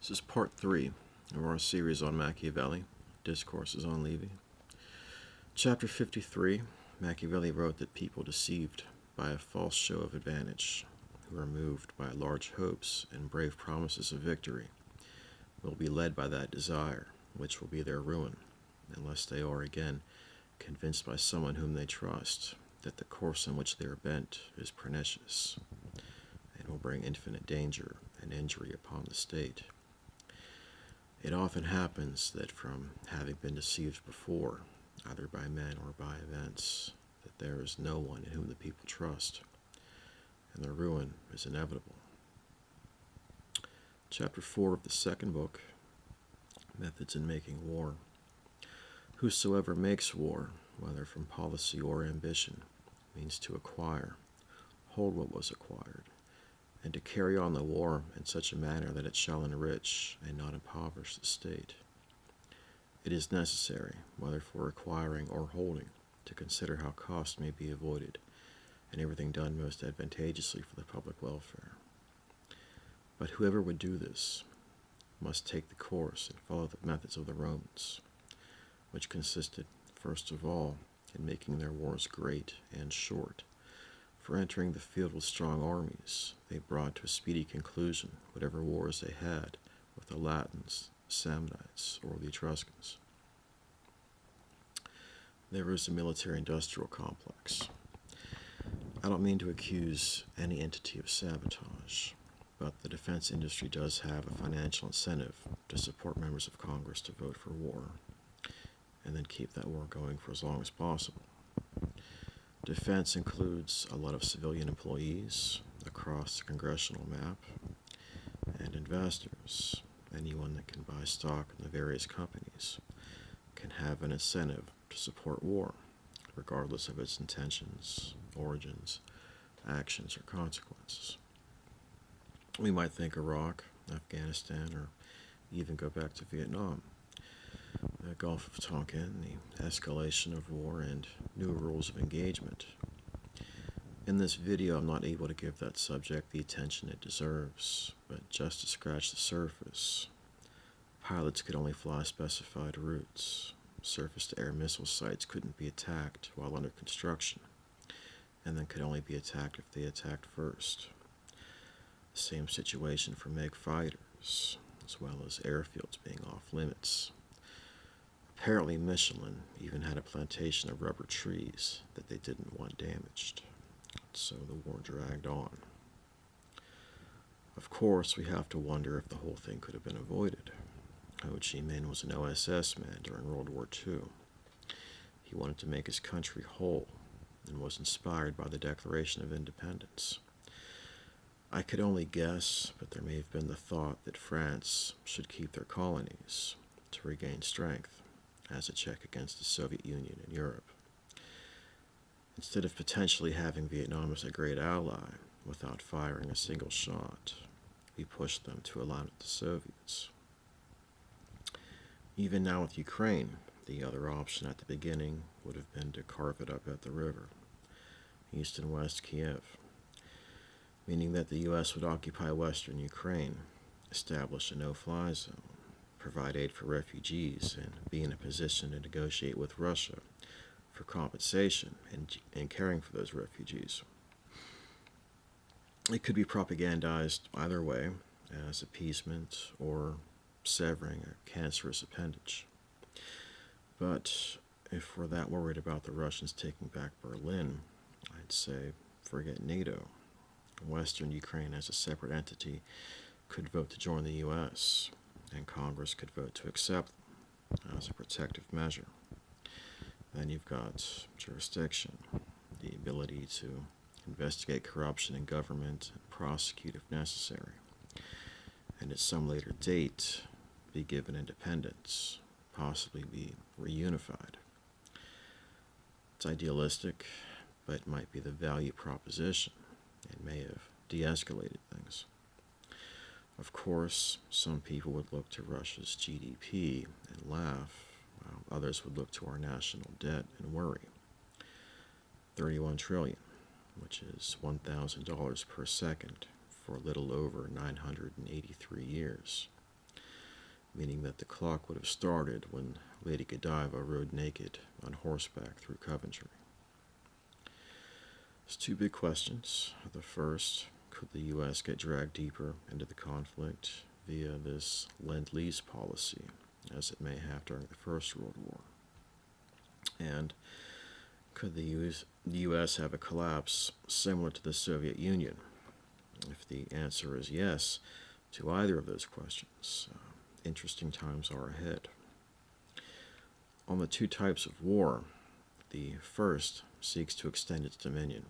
This is part 3 of our series on Machiavelli, Discourses on Levy. Chapter 53, Machiavelli wrote that people deceived by a false show of advantage, who are moved by large hopes and brave promises of victory, will be led by that desire, which will be their ruin, unless they are again convinced by someone whom they trust that the course on which they are bent is pernicious, and will bring infinite danger and injury upon the state. It often happens that from having been deceived before, either by men or by events, that there is no one in whom the people trust, and their ruin is inevitable. Chapter 4 of the second book, Methods in Making War. Whosoever makes war, whether from policy or ambition, means to acquire, hold what was acquired, and to carry on the war in such a manner that it shall enrich and not impoverish the state. It is necessary, whether for acquiring or holding, to consider how cost may be avoided, and everything done most advantageously for the public welfare. But whoever would do this must take the course and follow the methods of the Romans, which consisted, first of all, in making their wars great and short. For entering the field with strong armies, they brought to a speedy conclusion whatever wars they had with the Latins, the Samnites, or the Etruscans. There is a military-industrial complex. I don't mean to accuse any entity of sabotage, but the defense industry does have a financial incentive to support members of Congress to vote for war, and then keep that war going for as long as possible. Defense includes a lot of civilian employees across the congressional map, and investors. Anyone that can buy stock in the various companies can have an incentive to support war, regardless of its intentions, origins, actions, or consequences. We might think Iraq, Afghanistan, or even go back to Vietnam. The Gulf of Tonkin, the escalation of war, and new rules of engagement. In this video, I'm not able to give that subject the attention it deserves, but just to scratch the surface. Pilots could only fly specified routes. Surface-to-air missile sites couldn't be attacked while under construction, and then could only be attacked if they attacked first. The same situation for MiG fighters, as well as airfields being off-limits. Apparently Michelin even had a plantation of rubber trees that they didn't want damaged, so the war dragged on. Of course, we have to wonder if the whole thing could have been avoided. Ho Chi Minh was an OSS man during World War II. He wanted to make his country whole and was inspired by the Declaration of Independence. I could only guess, but there may have been the thought that France should keep their colonies to regain strength as a check against the Soviet Union and Europe. Instead of potentially having Vietnam as a great ally without firing a single shot, we pushed them to ally with the Soviets. Even now with Ukraine, the other option at the beginning would have been to carve it up at the river, east and west Kiev, meaning that the U.S. would occupy western Ukraine, establish a no-fly zone, provide aid for refugees, and be in a position to negotiate with Russia for compensation and caring for those refugees. It could be propagandized either way, as appeasement or severing a cancerous appendage. But if we're that worried about the Russians taking back Berlin, I'd say forget NATO. Western Ukraine as a separate entity could vote to join the U.S., and Congress could vote to accept them as a protective measure. Then you've got jurisdiction, the ability to investigate corruption in government and prosecute if necessary, and at some later date be given independence, possibly be reunified. It's idealistic, but it might be the value proposition. It may have de-escalated things. Of course, some people would look to Russia's GDP and laugh, while others would look to our national debt and worry. 31 trillion, which is $1,000 per second for a little over 983 years. meaning that the clock would have started when Lady Godiva rode naked on horseback through Coventry. There's two big questions. The first, could the U.S. get dragged deeper into the conflict via this Lend-Lease policy, as it may have during the First World War? And could the U.S. have a collapse similar to the Soviet Union? If the answer is yes to either of those questions, interesting times are ahead. On the two types of war, the first seeks to extend its dominion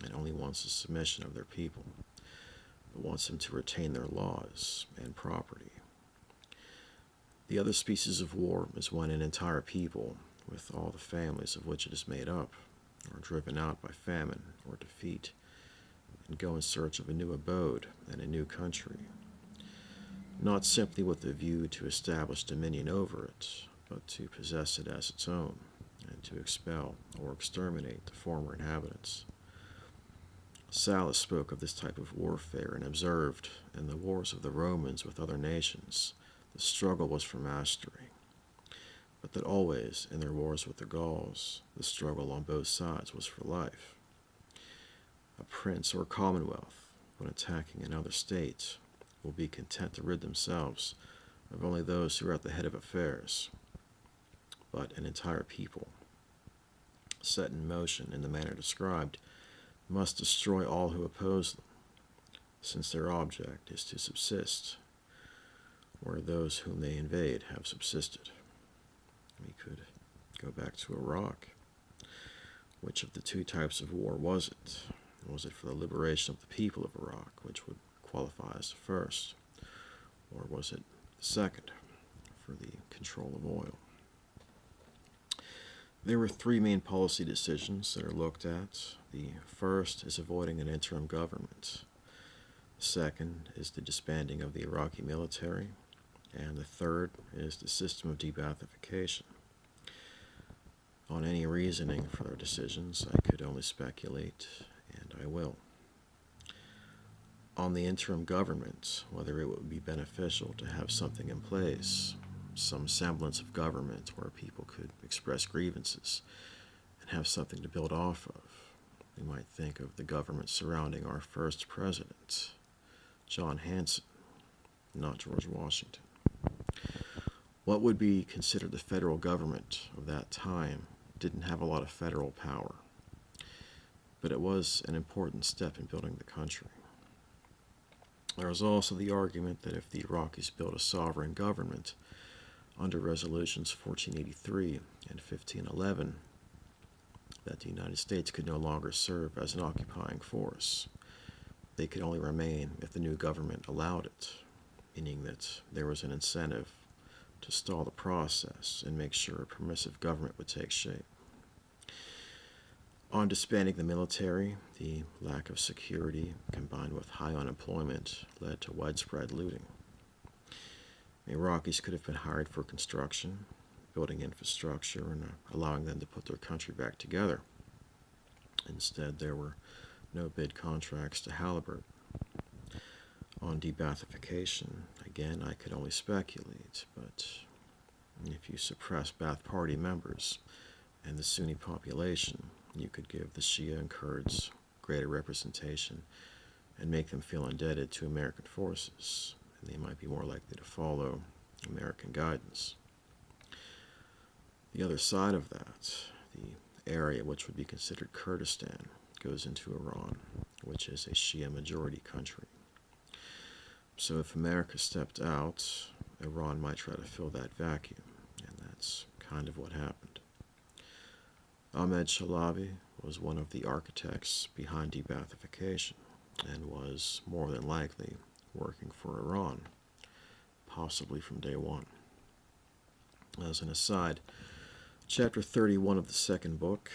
and only wants the submission of their people, but wants them to retain their laws and property. The other species of war is when an entire people, with all the families of which it is made up, are driven out by famine or defeat and go in search of a new abode and a new country, not simply with the view to establish dominion over it, but to possess it as its own and to expel or exterminate the former inhabitants. Sallust spoke of this type of warfare and observed, in the wars of the Romans with other nations, the struggle was for mastery, but that always, in their wars with the Gauls, the struggle on both sides was for life. A prince or commonwealth, when attacking another state, will be content to rid themselves of only those who are at the head of affairs, but an entire people, set in motion in the manner described, must destroy all who oppose them, since their object is to subsist where those whom they invade have subsisted. We could go back to Iraq. Which of the two types of war was it? Was it for the liberation of the people of Iraq, which would qualify as the first, or was it the second, for the control of oil? There were three main policy decisions that are looked at. The first is avoiding an interim government. The second is the disbanding of the Iraqi military. And the third is the system of de-Baathification. On any reasoning for their decisions, I could only speculate, and I will. On the interim government, whether it would be beneficial to have something in place, some semblance of government where people could express grievances and have something to build off of. We might think of the government surrounding our first president, John Hanson, not George Washington. What would be considered the federal government of that time didn't have a lot of federal power, but it was an important step in building the country. There was also the argument that if the Iraqis built a sovereign government under Resolutions 1483 and 1511, that the United States could no longer serve as an occupying force. They could only remain if the new government allowed it, meaning that there was an incentive to stall the process and make sure a permissive government would take shape. On disbanding the military, the lack of security combined with high unemployment led to widespread looting. Iraqis could have been hired for construction, building infrastructure, and allowing them to put their country back together. Instead, there were no bid contracts to Halliburton. On de-Baathification, again, I could only speculate, but if you suppress Ba'ath Party members and the Sunni population, you could give the Shia and Kurds greater representation and make them feel indebted to American forces, and they might be more likely to follow American guidance. The other side of that, the area which would be considered Kurdistan, goes into Iran, which is a Shia majority country. So if America stepped out, Iran might try to fill that vacuum, and that's kind of what happened. Ahmed Chalabi was one of the architects behind de-Baathification and was more than likely working for Iran, possibly from day one. As an aside, chapter 31 of the second book,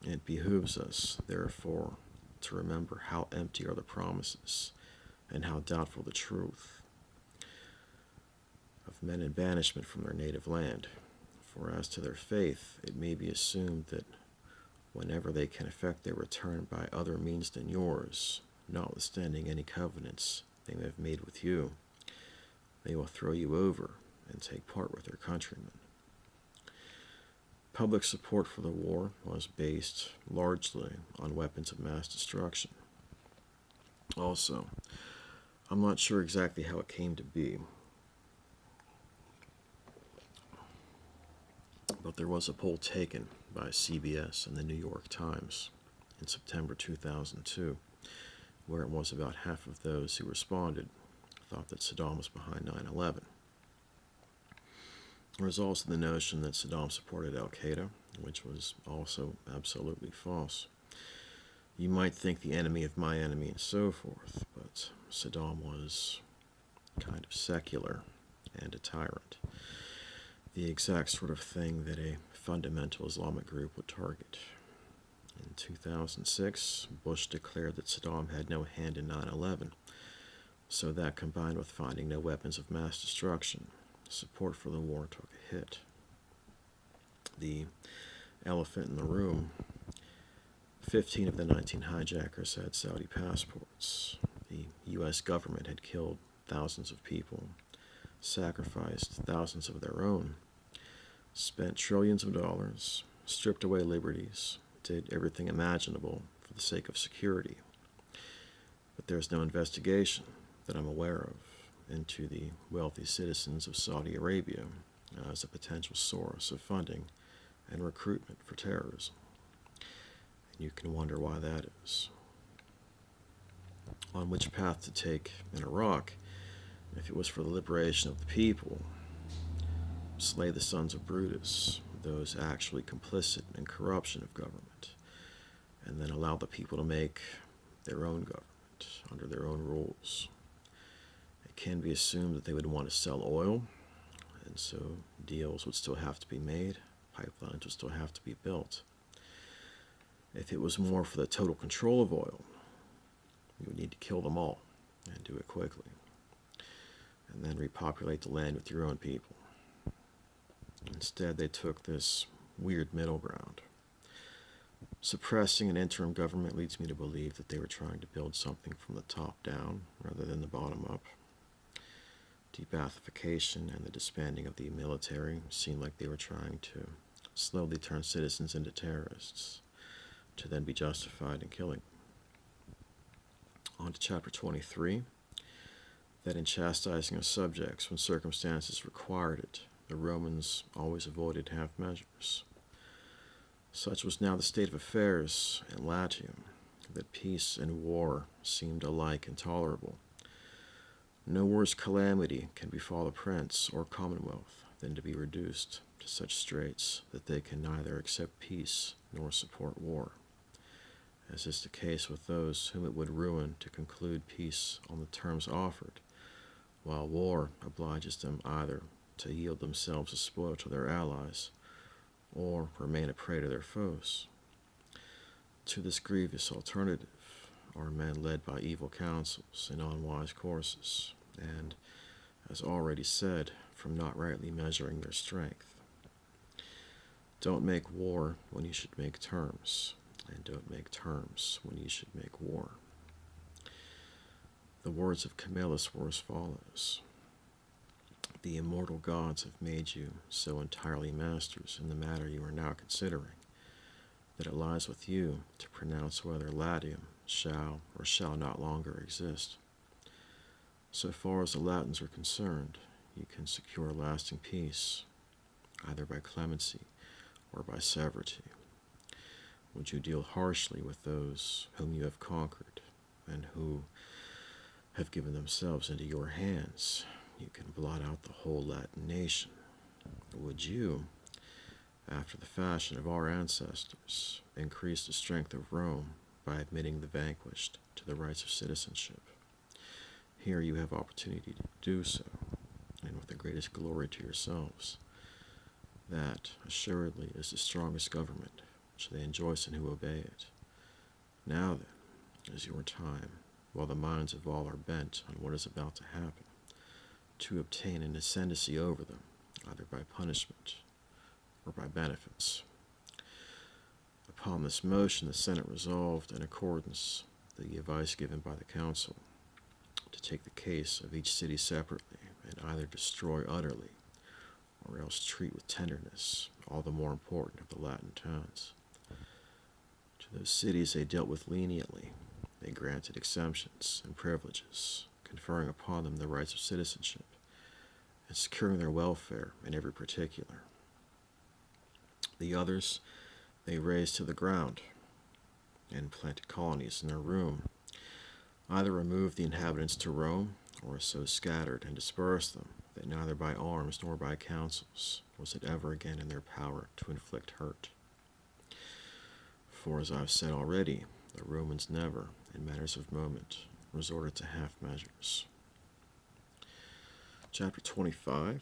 it behooves us, therefore, to remember how empty are the promises and how doubtful the truth of men in banishment from their native land. For as to their faith, it may be assumed that whenever they can effect their return by other means than yours, notwithstanding any covenants they may have made with you, they will throw you over and take part with their countrymen. Public support for the war was based largely on weapons of mass destruction. Also, I'm not sure exactly how it came to be, but there was a poll taken by CBS and the New York Times in September 2002, where it was about half of those who responded thought that Saddam was behind 9/11. There was also the notion that Saddam supported Al-Qaeda, which was also absolutely false. You might think the enemy of my enemy and so forth, but Saddam was kind of secular and a tyrant. The exact sort of thing that a fundamental Islamic group would target. In 2006, Bush declared that Saddam had no hand in 9/11, so that combined with finding no weapons of mass destruction, support for the war took a hit. The elephant in the room: 15 of the 19 hijackers had Saudi passports. The U.S. government had killed thousands of people, sacrificed thousands of their own, spent trillions of dollars, stripped away liberties, did everything imaginable for the sake of security. But there's no investigation that I'm aware of into the wealthy citizens of Saudi Arabia as a potential source of funding and recruitment for terrorism. And you can wonder why that is. On which path to take in Iraq? If it was for the liberation of the people, slay the sons of Brutus, those actually complicit in corruption of government, and then allow the people to make their own government under their own rules. It can be assumed that they would want to sell oil, and so deals would still have to be made, pipelines would still have to be built. If it was more for the total control of oil, you would need to kill them all and do it quickly, and then repopulate the land with your own people. Instead, they took this weird middle ground. Suppressing an interim government leads me to believe that they were trying to build something from the top down rather than the bottom up. Debathification and the disbanding of the military seemed like they were trying to slowly turn citizens into terrorists, to then be justified in killing them. On to chapter 23, that in chastising of subjects when circumstances required it, the Romans always avoided half measures. Such was now the state of affairs in Latium, that peace and war seemed alike intolerable. No worse calamity can befall a prince or commonwealth than to be reduced to such straits that they can neither accept peace nor support war, as is the case with those whom it would ruin to conclude peace on the terms offered, while war obliges them either to yield themselves as spoil to their allies, or remain a prey to their foes. To this grievous alternative are men led by evil counsels and unwise courses, and, as already said, from not rightly measuring their strength. Don't make war when you should make terms, and don't make terms when you should make war. The words of Camillus were as follows: the immortal gods have made you so entirely masters in the matter you are now considering, that it lies with you to pronounce whether Latium shall or shall not longer exist. So far as the Latins are concerned, you can secure lasting peace, either by clemency or by severity. Would you deal harshly with those whom you have conquered, and who have given themselves into your hands, you can blot out the whole Latin nation. Would you, after the fashion of our ancestors, increase the strength of Rome by admitting the vanquished to the rights of citizenship? Here you have opportunity to do so, and with the greatest glory to yourselves. That, assuredly, is the strongest government which they enjoy and who obey it. Now then, is your time, while the minds of all are bent on what is about to happen, to obtain an ascendancy over them, either by punishment or by benefits. Upon this motion, the Senate resolved, in accordance with the advice given by the council, to take the case of each city separately and either destroy utterly or else treat with tenderness all the more important of the Latin tones. To those cities they dealt with leniently. They granted exemptions and privileges, conferring upon them the rights of citizenship, and securing their welfare in every particular. The others they razed to the ground, and planted colonies in their room, either removed the inhabitants to Rome, or so scattered and dispersed them that neither by arms nor by counsels was it ever again in their power to inflict hurt. For, as I have said already, the Romans never, in matters of moment, resorted to half measures. Chapter 25.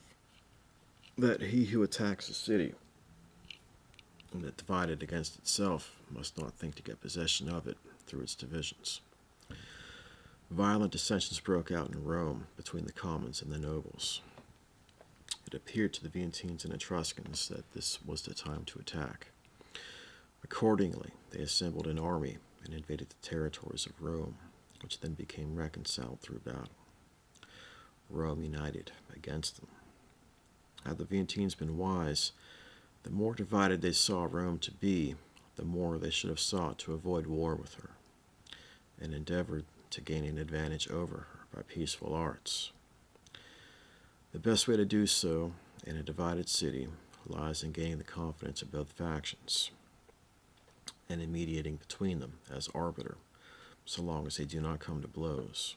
That he who attacks a city and that divided against itself must not think to get possession of it through its divisions. Violent dissensions broke out in Rome between the commons and the nobles. It appeared to the Veientines and Etruscans that this was the time to attack. Accordingly, they assembled an army and invaded the territories of Rome, which then became reconciled through battle. Rome united against them. Had the Veientines been wise, the more divided they saw Rome to be, the more they should have sought to avoid war with her, and endeavored to gain an advantage over her by peaceful arts. The best way to do so in a divided city lies in gaining the confidence of both factions, and in mediating between them as arbiter, so long as they do not come to blows.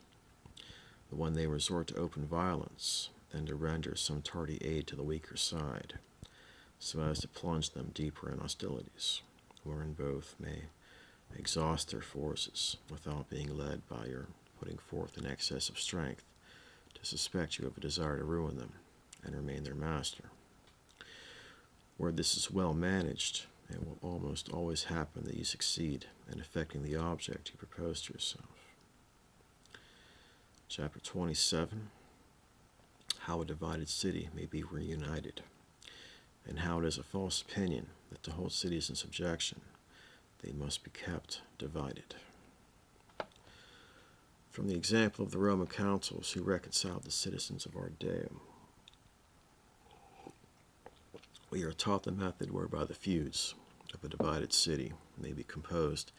But when they resort to open violence, then to render some tardy aid to the weaker side, so as to plunge them deeper in hostilities, wherein both may exhaust their forces without being led by your putting forth an excess of strength to suspect you of a desire to ruin them and remain their master. Where this is well managed, it will almost always happen that you succeed in effecting the object you propose to yourself. Chapter 27. How a divided city may be reunited, and how it is a false opinion that to hold cities in subjection they must be kept divided. From the example of the Roman consuls who reconciled the citizens of our day, we are taught the method whereby the feuds of a divided city may be composed,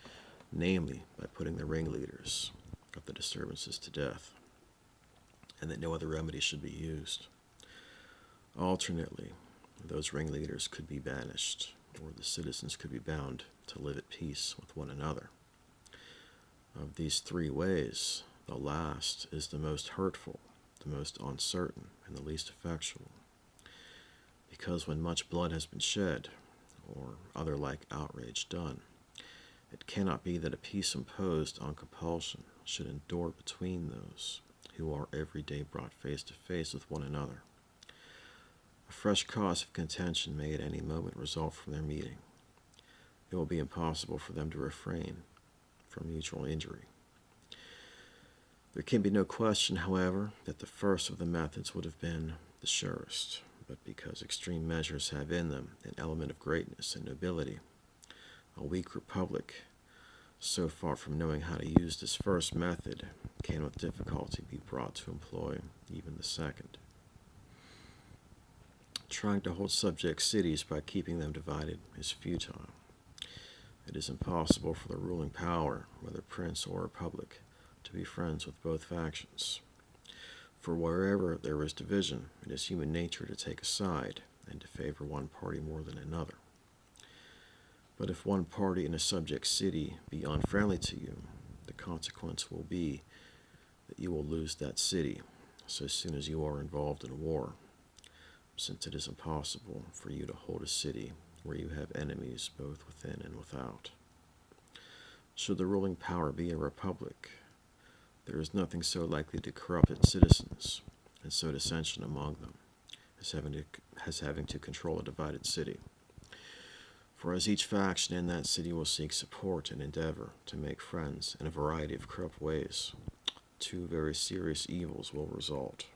namely by putting the ringleaders of the disturbances to death, and that no other remedy should be used. Alternately, those ringleaders could be banished, or the citizens could be bound to live at peace with one another. Of these three ways, the last is the most hurtful, the most uncertain, and the least effectual, because when much blood has been shed, or other like outrage done, it cannot be that a peace imposed on compulsion should endure between those who are every day brought face to face with one another. A fresh cause of contention may at any moment result from their meeting. It will be impossible for them to refrain from mutual injury. There can be no question, however, that the first of the methods would have been the surest, but because extreme measures have in them an element of greatness and nobility, a weak republic, so far from knowing how to use this first method, can with difficulty be brought to employ even the second. Trying to hold subject cities by keeping them divided is futile. It is impossible for the ruling power, whether prince or republic, to be friends with both factions. For wherever there is division, it is human nature to take a side and to favor one party more than another. But if one party in a subject city be unfriendly to you, the consequence will be that you will lose that city so soon as you are involved in war, since it is impossible for you to hold a city where you have enemies both within and without. Should the ruling power be a republic, there is nothing so likely to corrupt its citizens and sow dissension among them as having to control a divided city. For as each faction in that city will seek support and endeavor to make friends in a variety of corrupt ways, two very serious evils will result.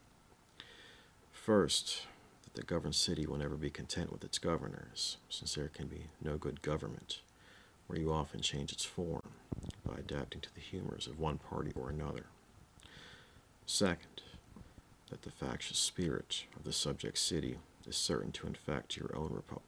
First, that the governed city will never be content with its governors, since there can be no good government, where you often change its form by adapting to the humors of one party or another. Second, that the factious spirit of the subject city is certain to infect your own republic.